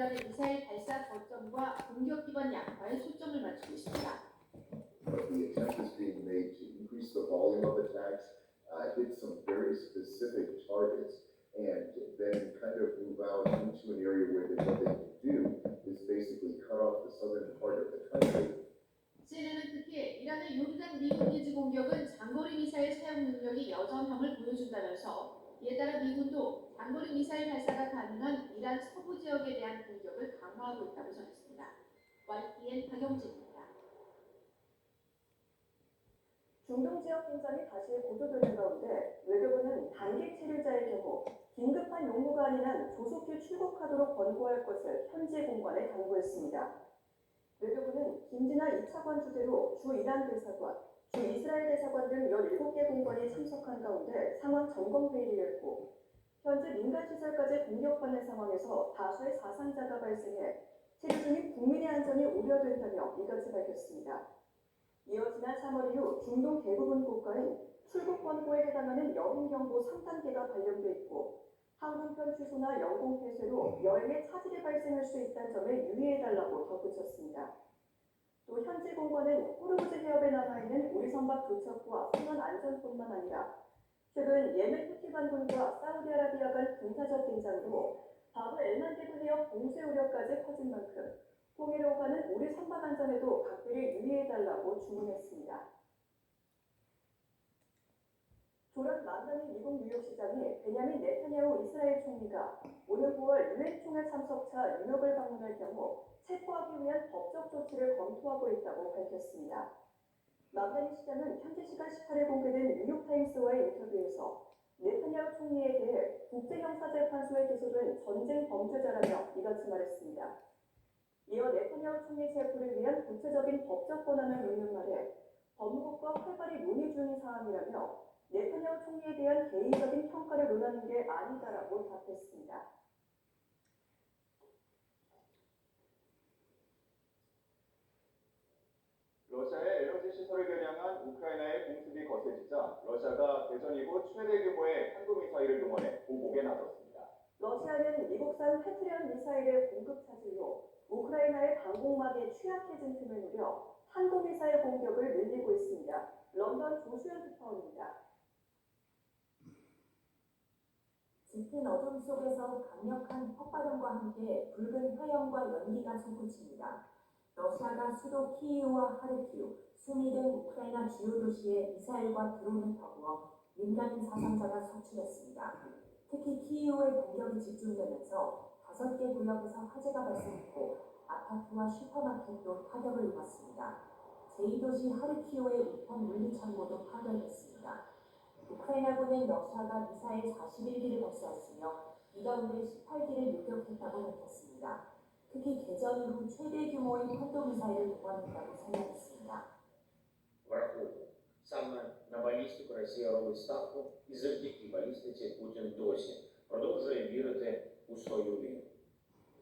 이란의 미사일 발사 거점과 공격 기반 약화에 초점을 맞추고 있습니다. The attempt is being made to increase the volume of attacks, hit some very specific targets, and then kind of move out into an area where what they can do is basically cut off the southern part of the country. CNN은 특히 이란의 요르단 미군 기지 공격은 장거리 미사일 사용 능력이 여전함을 보여준다면서 이에 따라 미군도 장거리 미사일 발사가 가능한 이란 서부 지역에 대한 공격을 강화하고 있다고 전했습니다. YTN 박영진입니다. 중동 지역 긴장이 다시 고조되는 가운데 외교부는 단기 체류자의 경우 긴급한 용무가 아닌 한 조속히 출국하도록 권고할 것을 현지 공관에 당부했습니다. 외교부는 김진아 2차관 주재로 주 이란 대사관, 주 이스라엘 대사관 등 17개 공관이 참석한 가운데 상황 점검 회의를 열고 현재 민간시설까지 공격받는 상황에서 다수의 사상자가 발생해 체류 중인 국민의 안전이 우려된다며 이같이 밝혔습니다. 이어 지난 3월 이후 중동 대부분 국가엔 출국 권고에 해당하는 여행경보 3단계가 발령돼 있고 항공편 취소나 영공 폐쇄로 여행에 차질이 발생할 수 있다는 점에 유의해달라고 덧붙였습니다. 또 현지 공관은 호르무즈 해협에 남아있는 우리 선박 두 척과 선원 안전뿐만 아니라 최근 예멘 후티 반군과 사우디아라비아 간 군사적 긴장으로 바로 엘만 대군 해협 봉쇄 우려까지 커진 만큼 홍해로 가는 우리 선박 안전에도 각별히 유의해달라고 주문했습니다. 조란 만다니 미국 뉴욕시장이 베냐민 네타냐후 이스라엘 총리가 오늘 9월 유엔 총회 참석차 뉴욕을 방문할 경우 체포하기 위한 법적 조치를 검토하고 있다고 밝혔습니다. 만다니 시장은 현지 시간 18일 공개된 뉴욕타임스와의 인터뷰에서 네타냐후 총리에 대해 국제형사재판소에 기소된 전쟁 범죄자라며 이같이 말했습니다. 이어 네타냐후 총리 체포를 위한 구체적인 법적 권한을 묻는 말에 법무부가 활발히 논의 중인 사안이라며 네타냐후 총리에 대한 개인적인 평가를 논하는 게 아니다라고 답했습니다. 러시아의 에너지 시설을 겨냥한 우크라이나의 공습이 거세지자 러시아가 대전 이후 최대 규모의 탄도미사일을 동원해 보복에 나섰습니다. 러시아는 미국산 패트리엇 미사일의 공급 차질로 우크라이나의 방공막이 취약해진 틈을 노려 탄도미사일 공격을 늘리고 있습니다. 런던 조수연 특파원입니다. 짙은 어둠 속에서 강력한 폭발음과 함께 붉은 화염과 연기가 솟구칩니다. 러시아가 수도 키이우와 하르키우, 수미 등 우크라이나 주요 도시에 미사일과 드론을 퍼부어 민간인 사상자가 속출했습니다. 특히 키이우의 공격이 집중되면서 5개 구역에서 화재가 발생했고 아파트와 슈퍼마켓도 타격을 입었습니다. 제2도시 하르키우의 우편 물류창고도 파괴됐습니다. 우크라이나군은 러시아가 미사일 41기를 발사했으며 이 가운데 18기를 요격했다고 밝혔습니다. 특히 개전 이후 최대 규모의 탄도미사일을 동원했다고 설명했습니다. Саме на балістику Росія робить ставку, і завдяки балістиці Путін досі продовжує вірити у свою війну.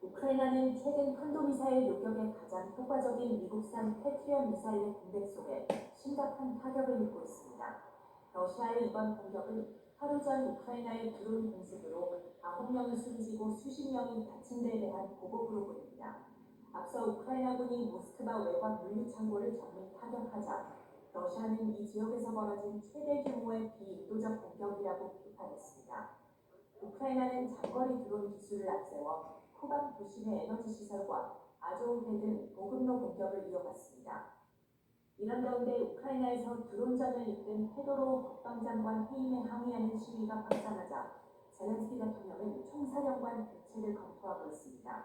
우크라이나는 최근 탄도미사일 요격에 가장 효과적인 미국산 패트리엇 미사일의 공백 속에 심각한 타격을 입고 있습니다. 러시아의 이번 공격은 하루 전 우크라이나의 드론 공습으로 9명이 숨지고 수십 명이 다친 데에 대한 보복으로 보입니다. 앞서 우크라이나군이 모스크바 외곽 물류창고를 전면 타격하자 러시아는 이 지역에서 벌어진 최대 규모의 비인도적 공격이라고 비판했습니다. 우크라이나는 장거리 드론 기술을 앞세워 쿠반 도심의 에너지 시설과 아조우해 등 보급로 공격을 이어갔습니다. 이런 가운데 우크라이나에서 드론전을 이끈 페도로우 국방장관 해임에 항의하는 시위가 확산하자 젤렌스키 대통령은 총사령관 교체를 검토하고 있습니다.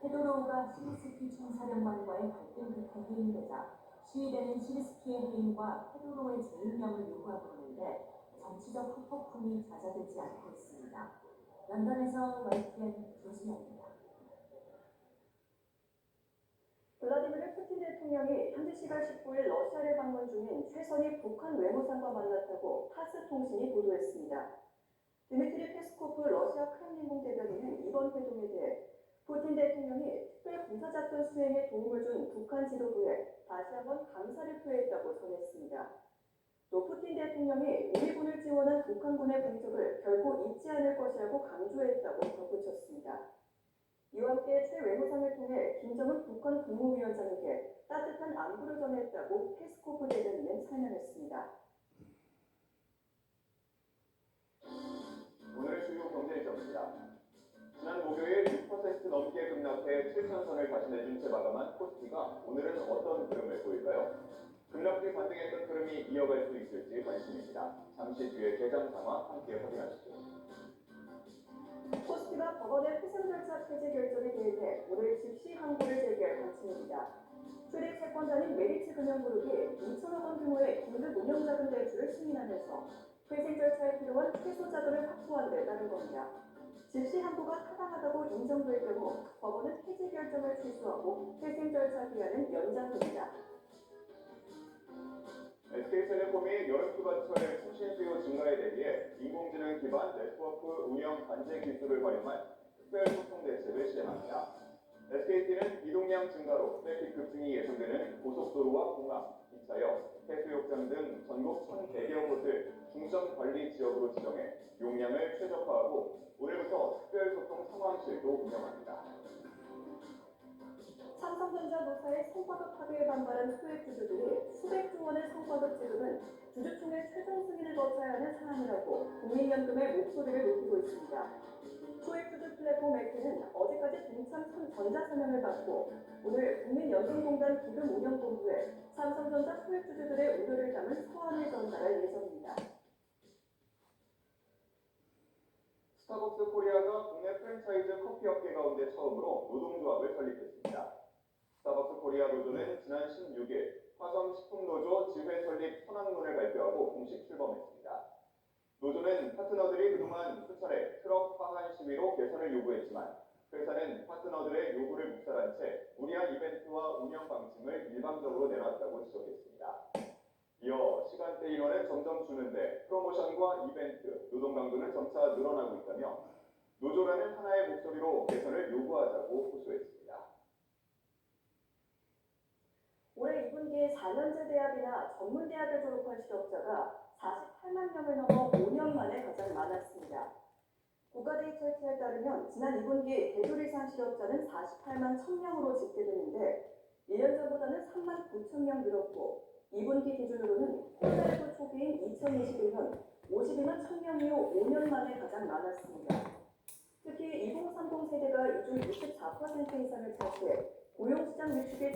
페도로우가 시리스키 총사령관과의 갈등 끝에 해임되자 시위대는 시리스키의 해임과 페도로우의 재임명을 요구하고 있는데 정치적 후폭풍이 잦아들지 않고 있습니다. 런던에서 YTN 조수연입니다. 블라디미르 푸틴 대통령이 현지 시간 19일 러시아를 방문 중인 최선희 북한 외무상과 만났다고 타스 통신이 보도했습니다. 드미트리 페스코프 러시아 크렘린궁 대변인은 이번 회동에 대해 푸틴 대통령이 특별 군사작전 수행에 도움을 준 북한 지도부에 다시 한번 감사를 표했다고 전했습니다. 또 푸틴 대통령이 우리 군을 지원한 북한군의 공적을 결코 잊지 않을 것이라고 강조했다고 덧붙였습니다. 이와 함께 최 통해 김정은 북한 국무위원장에게 따뜻한 안부를 전했다고 페스코프 대변인은 설명했습니다. 오늘 주요 경제 일정입니다. 지난 목요일 6% 넘게 급락해 7,000선을 다시 내준 채 마감한 코스피가 오늘은 어떤 흐름을 보일까요? 급락뒤 반등했던 흐름이 이어갈 수 있을지 관심입니다. 잠시 뒤에 개장 상황 함께 확인하시죠. 코스피가 법원의 회생 절차 폐지 결정에 대해 오늘 즉시 항고를 제기할 방침입니다. 최대 채권자인 메리츠금융그룹이 2천억 원 규모의 긴급 운영자금 대출을 승인하면서 회생 절차에 필요한 최소 자금을 확보한 데 따른 겁니다. 즉시 항고가 타당하다고 인정될 경우 법원은 폐지 결정을 취소하고 회생 절차 기한은 연장됩니다. SK텔레콤이 여름휴가철 통신 수요 증가에 대비해 인공지능 기반 네트워크 운영 관제 기술을 활용한 특별 소통 대책을 시행합니다. SKT는 이동량 증가로 트래픽 급증이 예상되는 고속도로와 공항, 기차역, 해수욕장 등 전국 1,100여 곳을 중점 관리 지역으로 지정해 용량을 최적화하고 오늘부터 특별 소통 상황실도 운영합니다. 삼성전자 노사의 성과급 합의에 반발한 소액 주주들이 수백조 원의 성과급 지급은 주주총회 최종 승인을 거쳐야 하는 사안이라고 국민연금의 목소리를 높이고 있습니다. 소액 주주 플랫폼 액트는 어제까지 동참 전자서명을 받고 오늘 국민연금공단 기금운영본부에 삼성전자 소액 주주들의 우려를 담은 서한을 전달할 예정입니다. 스타벅스 코리아가 국내 프랜차이즈 커피 업계 가운데 처음으로 노동조합을 설립했습니다. 스타벅스 코리아 노조는 지난 16일 화성식품노조 지회 설립 선언문을 발표하고 공식 출범했습니다. 노조는 파트너들이 그동안 수차례 트럭 파한 시위로 개선을 요구했지만 회사는 파트너들의 요구를 묵살한 채 무리한 이벤트와 운영 방침을 일방적으로 내놨다고 지적했습니다. 이어 시간대 인원은 점점 주는데 프로모션과 이벤트, 노동 강도는 점차 늘어나고 있다며 노조라는 하나의 목소리로 개선을 요구하자고 호소했습니다. 올해 2분기에 4년제 대학이나 전문대학을 졸업한 실업자가 48만 명을 넘어 5년 만에 가장 많았습니다. 국가데이터에 따르면 지난 2분기 대졸 이상 실업자는 48만 1000명으로 집계됐는데 1년 전보다는 3만 9천 명 늘었고 2분기 기준으로는 코로나19 초기인 2021년 52만 1000명 이후 5년 만에 가장 많았습니다. 특히 2030 세대가 이중 64% 이상을 차지해 고용시장 위축이